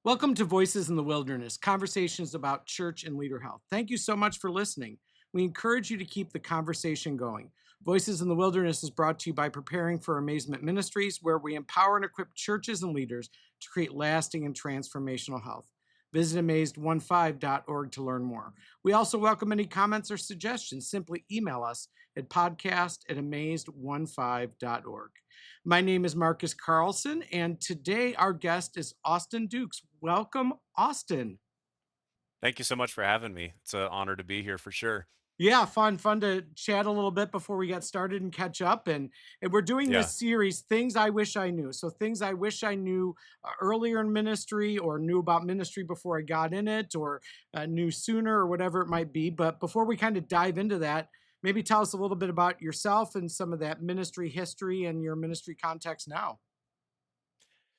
Welcome to Voices in the Wilderness, conversations about church and leader health. Thank you so much for listening. We encourage you to keep the conversation going. Voices in the Wilderness is brought to you by Preparing for Amazement Ministries, where we empower and equip churches and leaders to create lasting and transformational health. Visit amazed15.org to learn more. We also welcome any comments or suggestions. Simply email us at podcast@amazed15.org. My name is Marcus Carlson, and today our guest is Austin Dukes. Welcome, Austin. Thank you so much for having me. It's an honor to be here for sure. Yeah, fun to chat a little bit before we get started and catch up. And we're doing Yeah. this series, Things I Wish I Knew. So, things I wish I knew earlier in ministry, or knew about ministry before I got in it, or knew sooner, or whatever it might be. But before we kind of dive into that, maybe tell us a little bit about yourself and some of that ministry history and your ministry context now.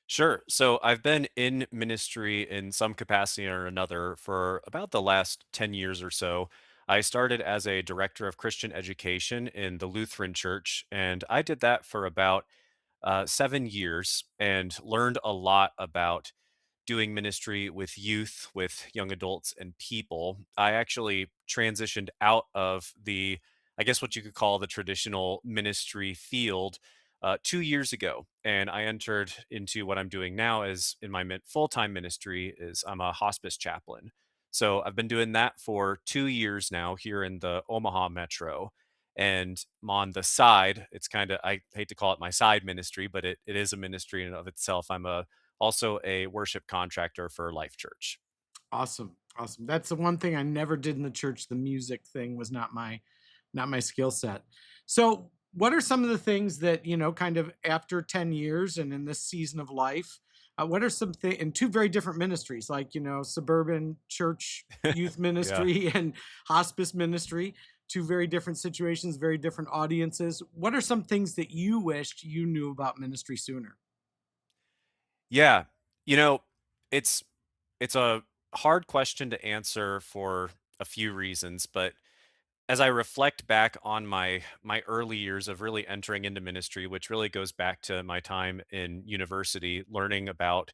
Sure. So I've been in ministry in some capacity or another for about the last 10 years or so. I started as a director of Christian education in the Lutheran Church, and I did that for about 7 years and learned a lot about doing ministry with youth, with young adults, and people. I actually transitioned out of I guess what you could call the traditional ministry field 2 years ago, and I entered into what I'm doing now as in my full-time ministry is I'm a hospice chaplain. So I've been doing that for 2 years now here in the Omaha metro. And on the side, it's kind of, I hate to call it my side ministry, but it is a ministry in and of itself. Also a worship contractor for Life Church. Awesome. Awesome. That's the one thing I never did in the church. The music thing was not my skill set. So, what are some of the things that, kind of after 10 years and in this season of life, what are some things in two very different ministries, like, suburban church youth Yeah. ministry and hospice ministry, two very different situations, very different audiences. What are some things that you wished you knew about ministry sooner? Yeah. You know, it's it's a hard question to answer for a few reasons, but as I reflect back on my early years of really entering into ministry, which really goes back to my time in university, learning about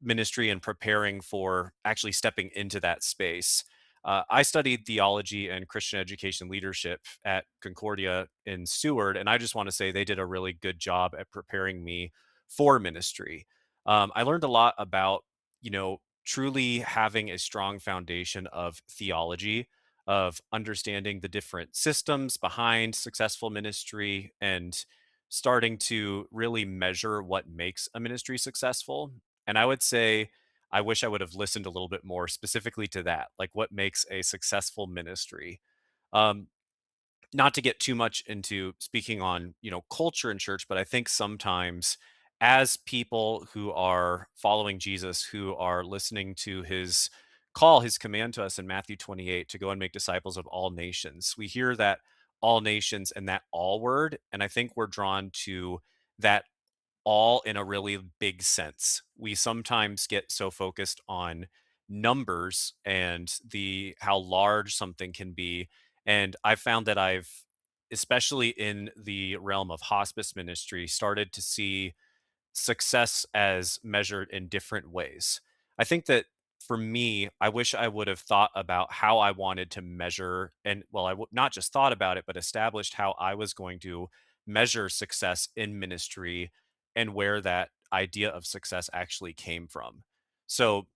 ministry and preparing for actually stepping into that space. I studied theology and Christian education leadership at Concordia in Seward, and I just want to say they did a really good job at preparing me for ministry. I learned a lot about, truly having a strong foundation of theology, of understanding the different systems behind successful ministry, and starting to really measure what makes a ministry successful. And I would say I wish I would have listened a little bit more specifically to that, like what makes a successful ministry. Um, Not to get too much into speaking on, culture in church, but I think sometimes as people who are following Jesus, who are listening to his call, his command to us in Matthew 28 to go and make disciples of all nations, we hear that all nations and that all word. And I think we're drawn to that all in a really big sense. We sometimes get so focused on numbers and the how large something can be. And I found that I've, especially in the realm of hospice ministry, started to see success as measured in different ways. I think that for me, I wish I would have thought about how I wanted to measure, and well, not just thought about it, but established how I was going to measure success in ministry and where that idea of success actually came from. So,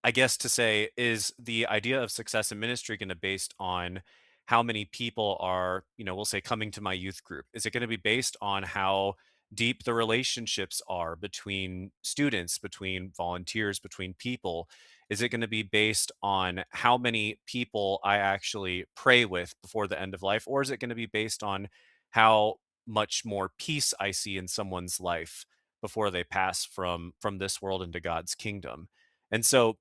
I guess to say, is the idea of success in ministry going to based on how many people are, we'll say coming to my youth group? Is it going to be based on how deep the relationships are between students, between volunteers, between people? Is it going to be based on how many people I actually pray with before the end of life? Or is it going to be based on how much more peace I see in someone's life before they pass from this world into God's kingdom? And so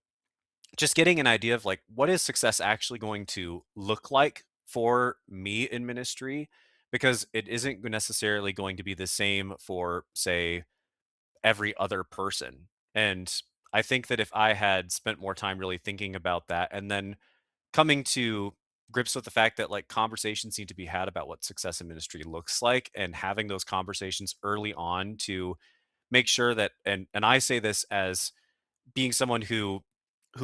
just getting an idea of like what is success actually going to look like for me in ministry, because it isn't necessarily going to be the same for say every other person. And I think that if I had spent more time really thinking about that and then coming to grips with the fact that like conversations need to be had about what success in ministry looks like, and having those conversations early on to make sure that, and I say this as being someone who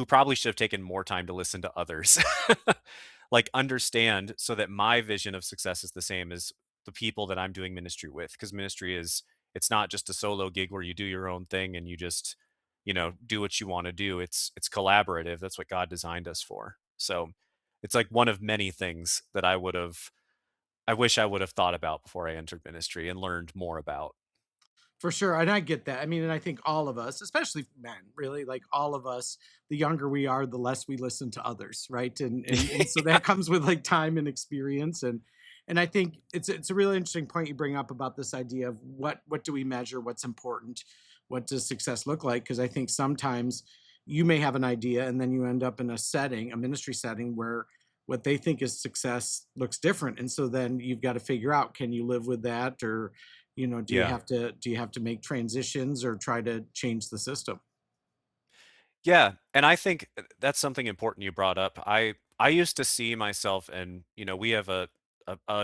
probably should have taken more time to listen to others. Like, understand so that my vision of success is the same as the people that I'm doing ministry with, because ministry is, it's not just a solo gig where you do your own thing and you just, do what you wanna do. It's collaborative. That's what God designed us for. So, it's like one of many things that I wish I would have thought about before I entered ministry and learned more about. For sure, and I get that. I mean, and I think all of us, especially men, really, like all of us, the younger we are, the less we listen to others, right? And so that comes with like time and experience, and I think it's a really interesting point you bring up about this idea of what do we measure, what's important, what does success look like? Because I think sometimes you may have an idea and then you end up in a setting, a ministry setting where what they think is success looks different, and so then you've got to figure out, can you live with that, or Yeah. do you have to make transitions or try to change the system? Yeah, and I think that's something important you brought up. I used to see myself, and we have a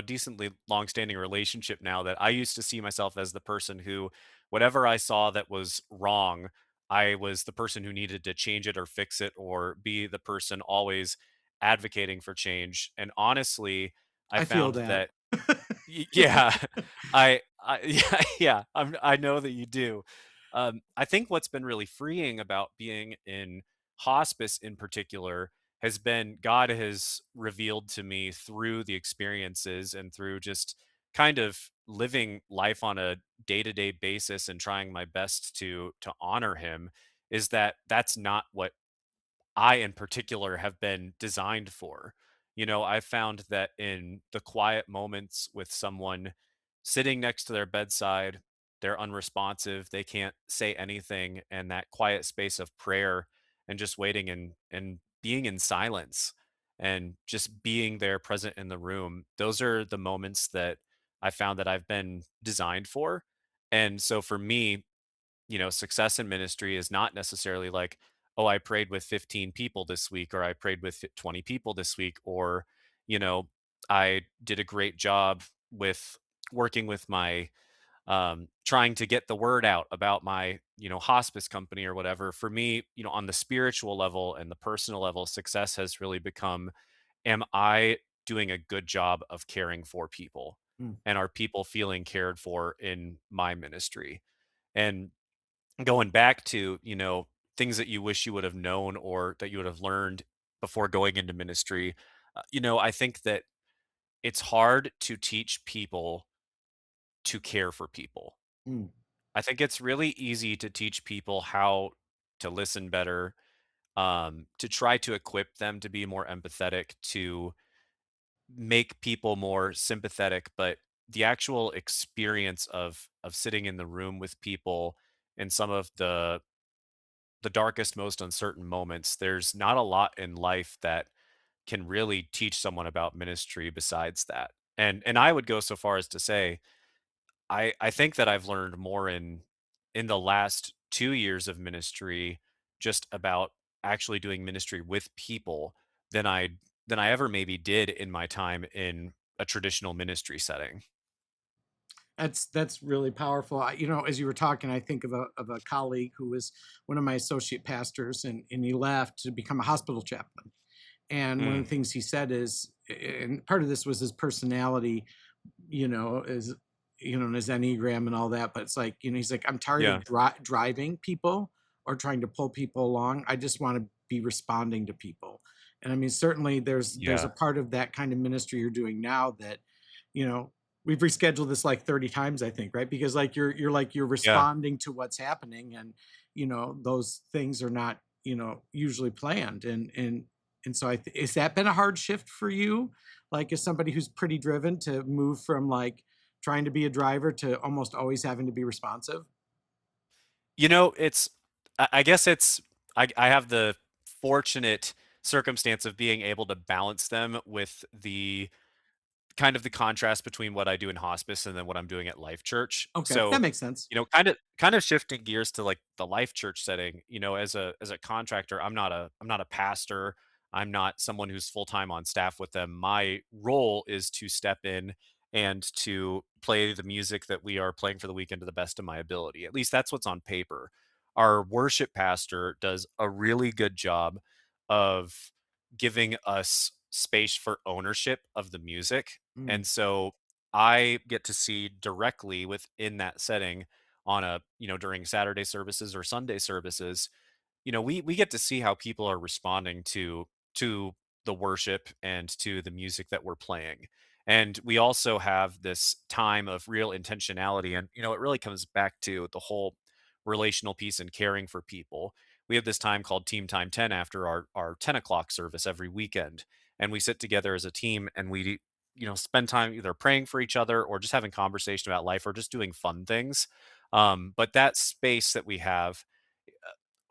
decently long-standing relationship now, that I used to see myself as the person who, whatever I saw that was wrong, I was the person who needed to change it or fix it or be the person always advocating for change. And honestly, I I feel found that. that yeah, I yeah, I know that you do. I think what's been really freeing about being in hospice in particular has been God has revealed to me through the experiences and through just kind of living life on a day-to-day basis and trying my best to honor him, is that that's not what I in particular have been designed for. I found that in the quiet moments with someone sitting next to their bedside, they're unresponsive, they can't say anything, and that quiet space of prayer and just waiting and being in silence and just being there present in the room. Those are the moments that I found that I've been designed for. And so for me, success in ministry is not necessarily like, oh, I prayed with 15 people this week, or I prayed with 20 people this week, or, you know, I did a great job with working with my, trying to get the word out about my, hospice company or whatever. For me, on the spiritual level and the personal level, success has really become, am I doing a good job of caring for people? Mm, And are people feeling cared for in my ministry? And going back to, things that you wish you would have known or that you would have learned before going into ministry, I think that it's hard to teach people to care for people. mm, I think it's really easy to teach people how to listen better, to try to equip them to be more empathetic, to make people more sympathetic, but the actual experience of sitting in the room with people and some of the darkest, most uncertain moments, there's not a lot in life that can really teach someone about ministry besides that. And I would go so far as to say, I think that I've learned more in the last 2 years of ministry just about actually doing ministry with people than I ever maybe did in my time in a traditional ministry setting. that's really powerful. As you were talking, I think of a colleague who was one of my associate pastors, and he left to become a hospital chaplain. And one of Mm, the things he said is, and part of this was his personality, is and his enneagram and all that. But it's like, he's like, I'm tired yeah, of driving people or trying to pull people along. I just want to be responding to people. And I mean, certainly there's a yeah, part of that kind of ministry you're doing now that, you know, we've rescheduled this like 30 times, I think, right? Because like you're yeah. responding to what's happening, and those things are not usually planned, and so has that been a hard shift for you, like as somebody who's pretty driven, to move from like trying to be a driver to almost always having to be responsive? It's I guess it's I have the fortunate circumstance of being able to balance them with the kind of the contrast between what I do in hospice and then what I'm doing at Life Church. Okay, that So, makes sense. kind of shifting gears to like the Life Church setting, as a contractor, I'm not a pastor. I'm not someone who's full-time on staff with them. My role is to step in and to play the music that we are playing for the weekend to the best of my ability. At least that's what's on paper. our worship pastor does a really good job of giving us space for ownership of the music. Mm, And so I get to see directly within that setting on a, during Saturday services or Sunday services, we get to see how people are responding to the worship and to the music that we're playing. And we also have this time of real intentionality. And, it really comes back to the whole relational piece and caring for people. We have this time called Team Time 10 after our 10 o'clock service every weekend. And we sit together as a team and we, spend time either praying for each other or just having conversation about life or just doing fun things. But that space that we have,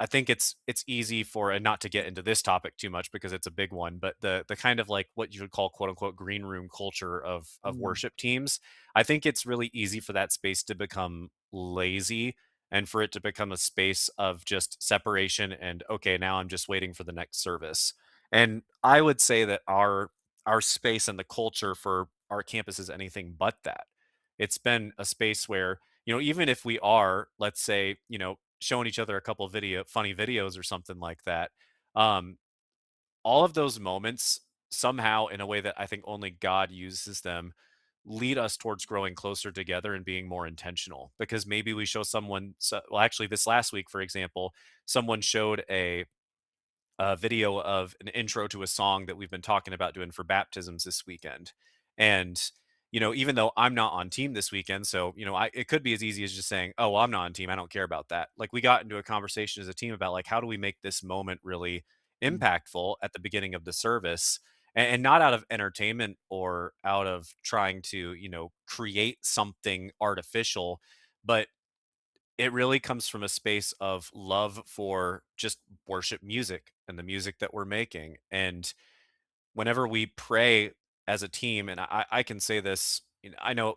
I think it's easy for, and not to get into this topic too much because it's a big one, but the kind of like what you would call quote unquote green room culture of mm, worship teams, I think it's really easy for that space to become lazy and for it to become a space of just separation and okay, now I'm just waiting for the next service. And I would say that our space and the culture for our campus is anything but that. It's been a space where, even if we are, let's say, showing each other a couple funny videos or something like that. Um, all of those moments somehow in a way that I think only God uses them lead us towards growing closer together and being more intentional because maybe we show someone well actually this last week for example someone showed a video of an intro to a song that we've been talking about doing for baptisms this weekend. And, even though I'm not on team this weekend, so, it could be as easy as just saying, oh, well, I'm not on team. I don't care about that. Like we got into a conversation as a team about like, how do we make this moment really mm. impactful at the beginning of the service? And not out of entertainment or out of trying to, create something artificial, but it really comes from a space of love for just worship music and the music that we're making. And whenever we pray as a team, and I can say this, I know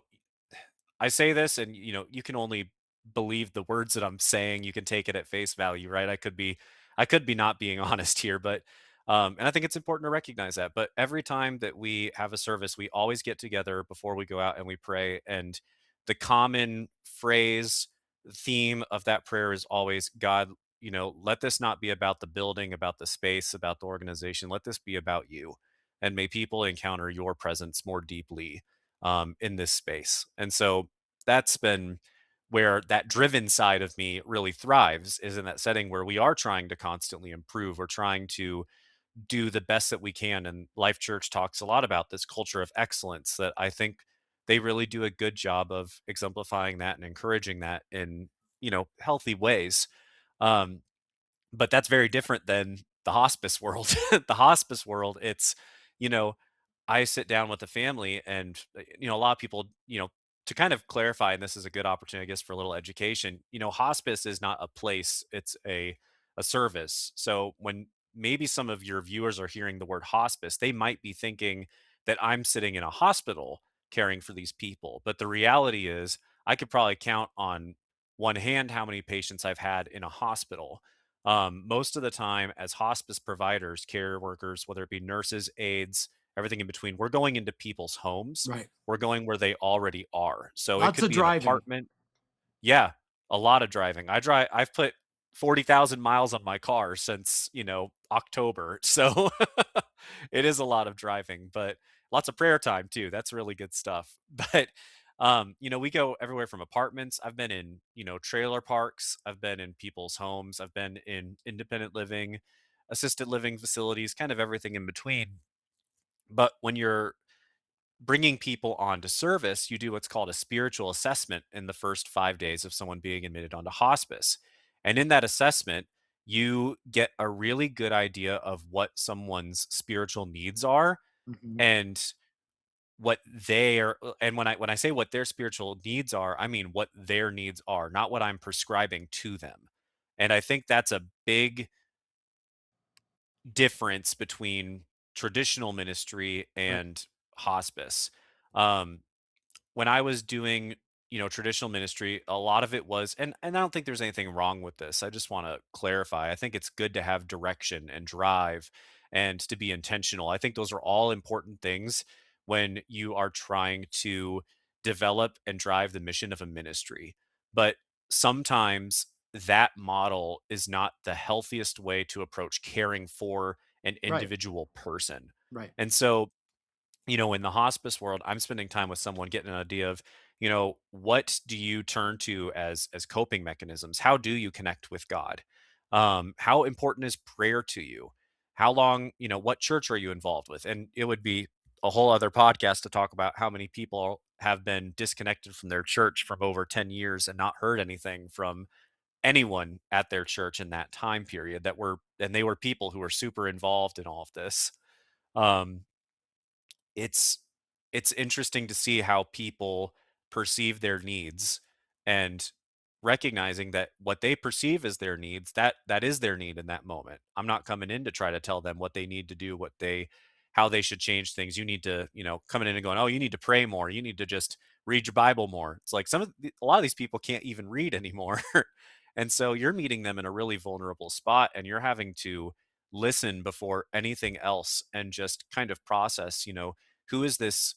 I say this and you can only believe the words that I'm saying. You can take it at face value, right? I could be not being honest here, but and I think it's important to recognize that. But every time that we have a service, we always get together before we go out and we pray. And the common phrase, theme of that prayer is always, God, let this not be about the building, about the space, about the organization. Let this be about you. And may people encounter your presence more deeply in this space. And so that's been where that driven side of me really thrives is in that setting where we are trying to constantly improve. We're trying to do the best that we can. And Life Church talks a lot about this culture of excellence that I think they really do a good job of exemplifying that and encouraging that in, healthy ways. Um, but that's very different than the hospice world. The hospice world, it's, you know, I sit down with the family and, a lot of people, to kind of clarify, and this is a good opportunity, I guess, for a little education, hospice is not a place, it's a service. So when maybe some of your viewers are hearing the word hospice, they might be thinking that I'm sitting in a hospital caring for these people. But the reality is, I could probably count on one hand how many patients I've had in a hospital. Most of the time, as hospice providers, care workers, whether it be nurses, aides, everything in between, we're going into people's homes. Right. We're going where they already are. So it Lots could of be an driving. apartment. Yeah, a lot of driving. I've put 40,000 miles on my car since, October. So it is a lot of driving, but lots of prayer time too. That's really good stuff. But we go everywhere from apartments. I've been in, trailer parks. I've been in people's homes. I've been in independent living, assisted living facilities, kind of everything in between. But when you're bringing people onto service, you do what's called a spiritual assessment in the first 5 days of someone being admitted onto hospice. And in that assessment, you get a really good idea of what someone's spiritual needs are Mhm. and what they are. And when I say what their spiritual needs are, I mean what their needs are, not what I'm prescribing to them. And I think that's a big difference between traditional ministry Right. and hospice. Um, when I was doing, traditional ministry, a lot of it was, and I don't think there's anything wrong with this. I just want to clarify. I think it's good to have direction and drive and to be intentional. I think those are all important things when you are trying to develop and drive the mission of a ministry. But sometimes that model is not the healthiest way to approach caring for an Right. individual person. Right. And so, in the hospice world, I'm spending time with someone getting an idea of, what do you turn to as coping mechanisms? How do you connect with God? How important is prayer to you? How long, what church are you involved with? And it would be a whole other podcast to talk about how many people have been disconnected from their church from over 10 years and not heard anything from anyone at their church in that time period, and they were people who were super involved in all of this. Um, it's it's interesting to see how people perceive their needs, and recognizing that what they perceive as their needs, that is their need in that moment. I'm not coming in to try to tell them what they need to do, how they should change things. You need to, coming in and going, "Oh, you need to pray more. You need to just read your Bible more." It's like a lot of these people can't even read anymore. And so you're meeting them in a really vulnerable spot, and you're having to listen before anything else and just kind of process, who is this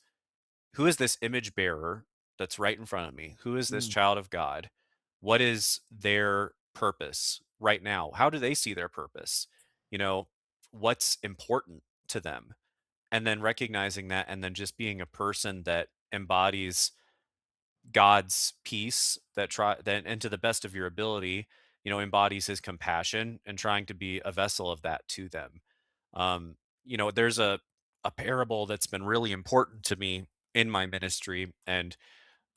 who is this image bearer that's right in front of me? Who is this Mm, child of God? What is their purpose right now? How do they see their purpose? You know, what's important to them? And then recognizing that, and then just being a person that embodies God's peace, that and to the best of your ability, embodies his compassion, and trying to be a vessel of that to them. There's a parable that's been really important to me in my ministry, and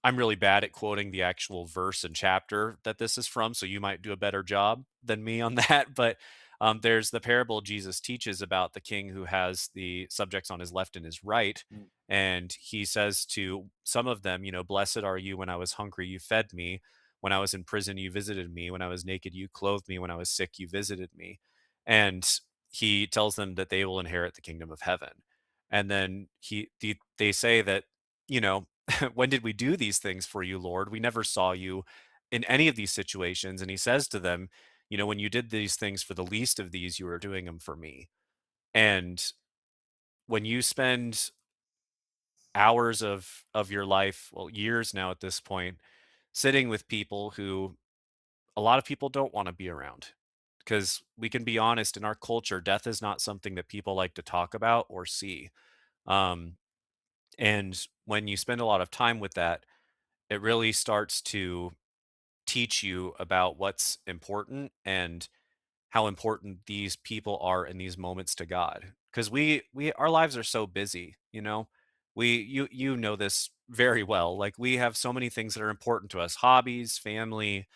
I'm really bad at quoting the actual verse and chapter that this is from, so you might do a better job than me on that. But there's the parable Jesus teaches about the king who has the subjects on his left and his right. mm, And he says to some of them, "Blessed are you. When I was hungry, you fed me. When I was in prison, you visited me. When I was naked, you clothed me. When I was sick, you visited me." And he tells them that they will inherit the kingdom of heaven. And then they say that, you know, when did we do these things for you, Lord? We never saw you in any of these situations. And he says to them, when you did these things for the least of these, you were doing them for me. And when you spend hours of your life, well, years now at this point, sitting with people who a lot of people don't want to be around, because we can be honest, in our culture, death is not something that people like to talk about or see. Um, and when you spend a lot of time with that, it really starts to teach you about what's important and how important these people are in these moments to God. Because we our lives are so busy, you know this very well. Like, we have so many things that are important to us: hobbies, family,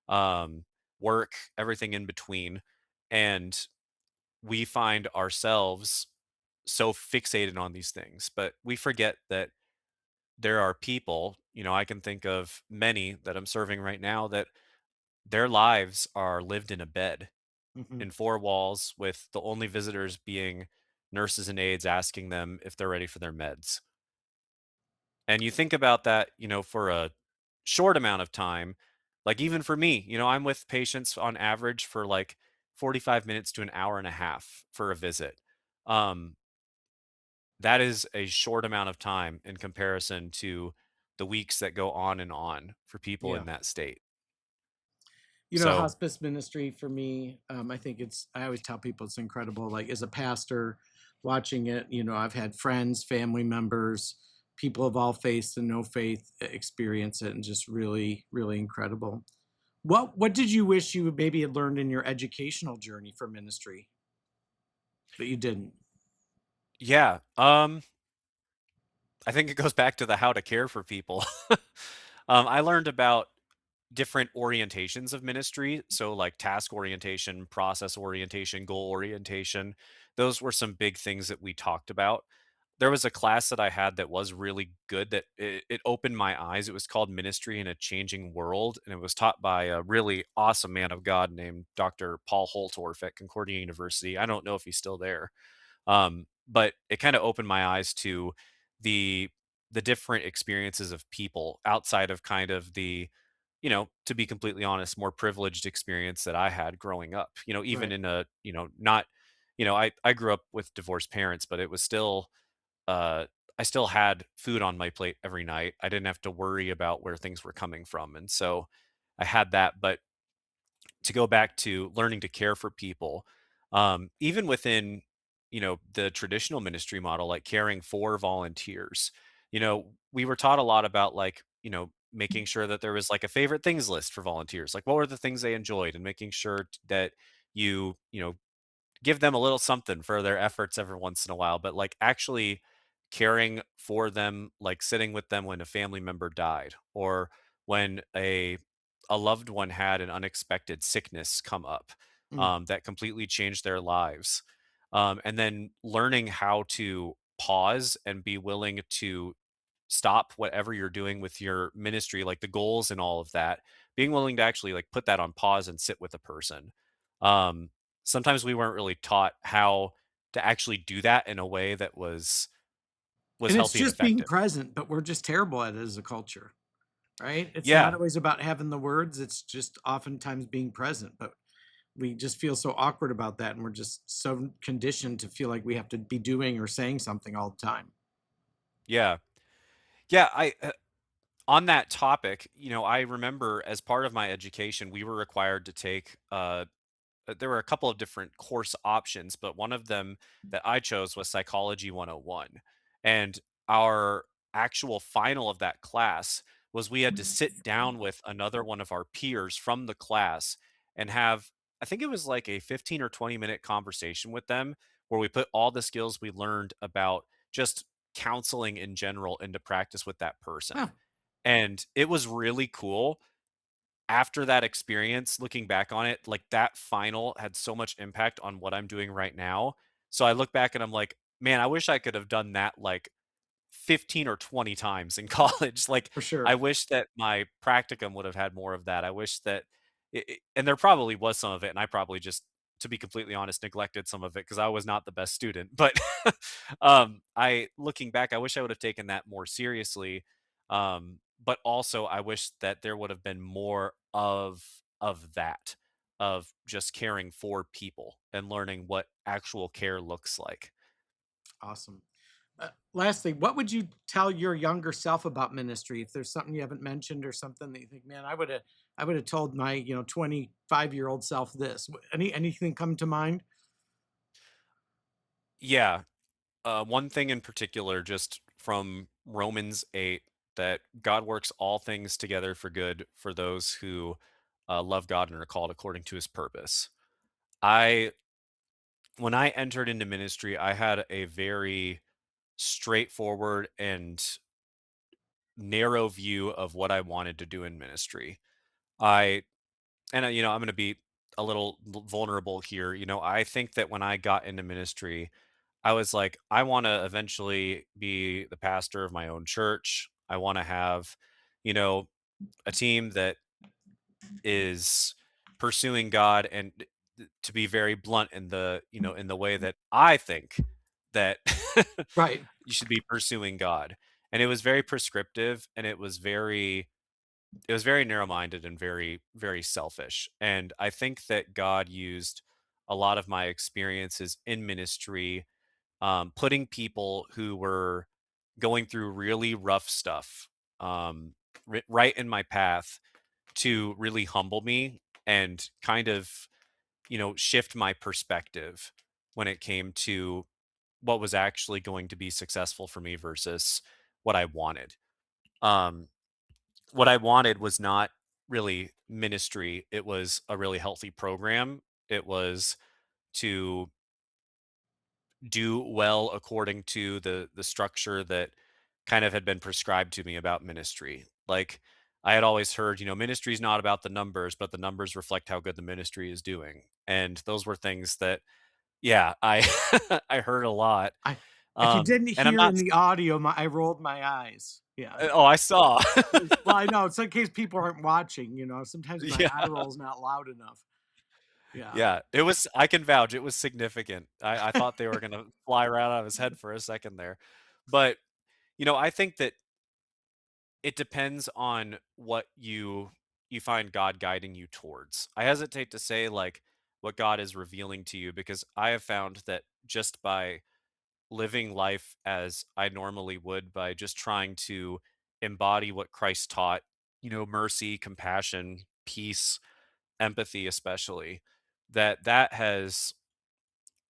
um, work, everything in between. And we find ourselves so fixated on these things, but we forget that there are people, I can think of many that I'm serving right now, that their lives are lived in a bed, mhm. in four walls, with the only visitors being nurses and aides asking them if they're ready for their meds. And you think about that, for a short amount of time, like even for me, I'm with patients on average for like 45 minutes to an hour and a half for a visit. Um, that is a short amount of time in comparison to the weeks that go on for people Yeah. in that state. So, Hospice ministry for me, I think I always tell people it's incredible. Like, as a pastor watching it, I've had friends, family members, people of all faiths and no faith experience it, and just really, really incredible. What did you wish you maybe had learned in your educational journey for ministry that you didn't? yeah, I think it goes back to the how to care for people. I learned about different orientations of ministry. So, like task orientation, process orientation, goal orientation. Those were some big things that we talked about. There was a class that I had that was really good, that it opened my eyes. It was called Ministry in a Changing World. And it was taught by a really awesome man of God named Dr. Paul Holtorf at Concordia University. I don't know if he's still there. But it kind of opened my eyes to the the different experiences of people outside of kind of the, to be completely honest, more privileged experience that I had growing up. Even Right. in a, not, I grew up with divorced parents, but it was still, uh I still had food on my plate every night. I didn't have to worry about where things were coming from. And so I had that. But to go back to learning to care for people, even within, the traditional ministry model, like caring for volunteers. We were taught a lot about, like, making sure that there was like a favorite things list for volunteers, like what were the things they enjoyed, and making sure that you give them a little something for their efforts every once in a while, but like actually caring for them, like sitting with them when a family member died, or when a loved one had an unexpected sickness come up, Mm. that completely changed their lives. And then learning how to pause and be willing to stop whatever you're doing with your ministry, like the goals and all of that, being willing to actually like put that on pause and sit with a person. Um, Sometimes we weren't really taught how to actually do that in a way that was And it's healthy and just being effective. present, but we're just terrible at it as a culture, right? It's not Yeah, always about having the words, it's just oftentimes being present, but we just feel so awkward about that, and we're just so conditioned to feel like we have to be doing or saying something all the time. yeah, yeah. On that topic, I remember as part of my education, we were required to take there were a couple of different course options, but one of them that I chose was Psychology 101. And our actual final of that class was we had to sit down with another one of our peers from the class and have, I think it was like a 15 or 20-minute conversation with them, where we put all the skills we learned about just counseling in general into practice with that person. Huh, And it was really cool after that experience, looking back on it, like, that final had so much impact on what I'm doing right now. So I look back and I'm like, "Man, I wish I could have done that, like, 15 or 20 times in college." Like, for sure. I wish that my practicum would have had more of that. I wish that and there probably was some of it, and I probably just, to be completely honest, neglected some of it because I was not the best student. But, I looking back, I wish I would have taken that more seriously. But also I wish that there would have been more of that, of just caring for people and learning what actual care looks like. Awesome. Lastly, what would you tell your younger self about ministry? If there's something you haven't mentioned or something that you think, man, I would have told my, 25-year-old self this. Anything come to mind? Yeah. One thing in particular, just from Romans 8, that God works all things together for good for those who love God and are called according to his purpose. I, when I entered into ministry, I had a very straightforward and narrow view of what I wanted to do in ministry. I, I'm going to be a little vulnerable here. I think that when I got into ministry, I was like, I want to eventually be the pastor of my own church. I want to have, you know, a team that is pursuing God, and to be very blunt, in the way that I think that Right. you should be pursuing God. And it was very prescriptive, and it was very narrow-minded and very, very selfish. And I think that God used a lot of my experiences in ministry, putting people who were going through really rough stuff, right in my path, to really humble me and kind of, shift my perspective when it came to what was actually going to be successful for me versus what I wanted. Um, what I wanted was not really ministry. It was a really healthy program. It was to do well according to the structure that kind of had been prescribed to me about ministry. Like, I had always heard, ministry is not about the numbers, but the numbers reflect how good the ministry is doing. And those were things that, yeah, I I heard a lot. I If you didn't And I'm hear not in the audio, I rolled my eyes. Yeah. oh, I saw. Well, I know, it's in case people aren't watching, sometimes my Yeah. eye roll's not loud enough. Yeah. Yeah, it was, I can vouch, it was significant. I thought they were gonna fly right out of his head for a second there. But, I think that it depends on what you find God guiding you towards. I hesitate to say, like, what God is revealing to you, because I have found that just by living life as I normally would, by just trying to embody what Christ taught, mercy, compassion, peace, empathy especially, that has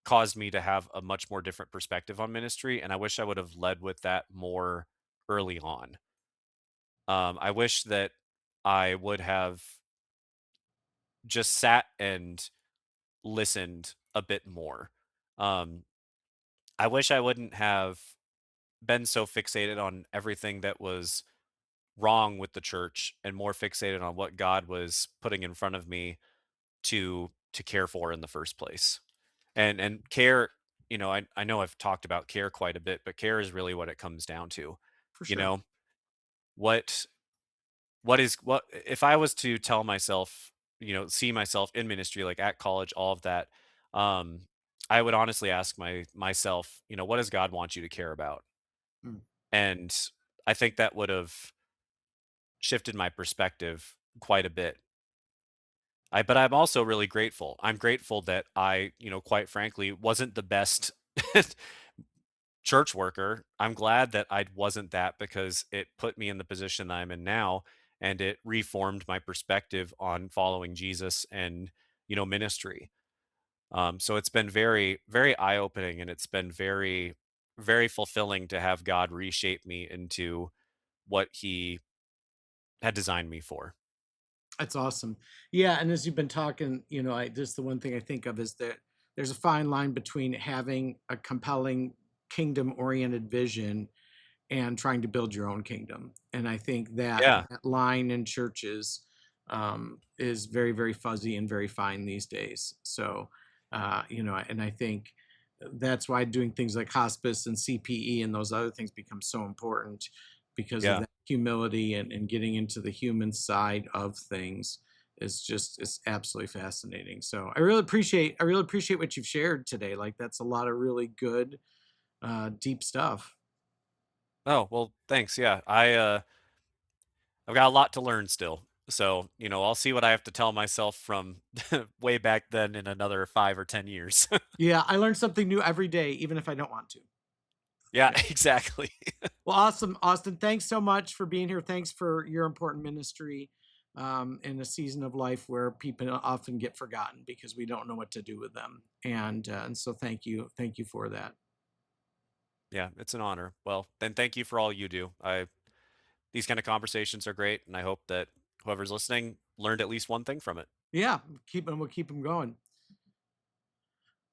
caused me to have a much more different perspective on ministry, and I wish I would have led with that more early on. I wish that I would have just sat and listened a bit more. Um, I wish I wouldn't have been so fixated on everything that was wrong with the church and more fixated on what God was putting in front of me to care for in the first place. And care, I know I've talked about care quite a bit, but care is really what it comes down to. For You sure. know, what what if I was to tell myself, see myself in ministry like at college, all of that, um I would honestly ask myself, what does God want you to care about? Mm. And I think that would have shifted my perspective quite a bit. But I'm also really grateful. I'm grateful that I, quite frankly, wasn't the best church worker. I'm glad that I wasn't that because it put me in the position that I'm in now, and it reformed my perspective on following Jesus and, ministry. So it's been very, very eye opening, and it's been very, very fulfilling to have God reshape me into what He had designed me for. That's awesome. Yeah, and as you've been talking, I just the one thing I think of is that there's a fine line between having a compelling kingdom-oriented vision and trying to build your own kingdom. And I think that Yeah, that line in churches is very, very fuzzy and very fine these days. So, and I think that's why doing things like hospice and CPE and those other things become so important because of yeah. that humility and getting into the human side of things is just it's absolutely fascinating. So I really appreciate what you've shared today. Like that's a lot of really good deep stuff. Oh, well, thanks. Yeah. I've got a lot to learn still. So, I'll see what I have to tell myself from way back then in another 5 or 10 years. Yeah, I learn something new every day, even if I don't want to. Yeah, Yeah. exactly. Well, awesome, Austin. Thanks so much for being here. Thanks for your important ministry in a season of life where people often get forgotten because we don't know what to do with them. And so thank you for that. Yeah, it's an honor. Well, then thank you for all you do. These kind of conversations are great, and I hope that whoever's listening learned at least one thing from it. Yeah, we'll keep them going.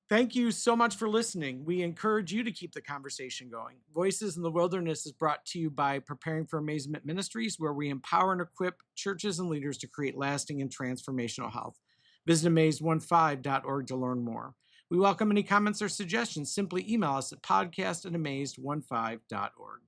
Thank you so much for listening. We encourage you to keep the conversation going. Voices in the Wilderness is brought to you by Preparing for Amazement Ministries, where we empower and equip churches and leaders to create lasting and transformational health. Visit amazed15.org to learn more. We welcome any comments or suggestions. Simply email us at podcast@amazed15.org.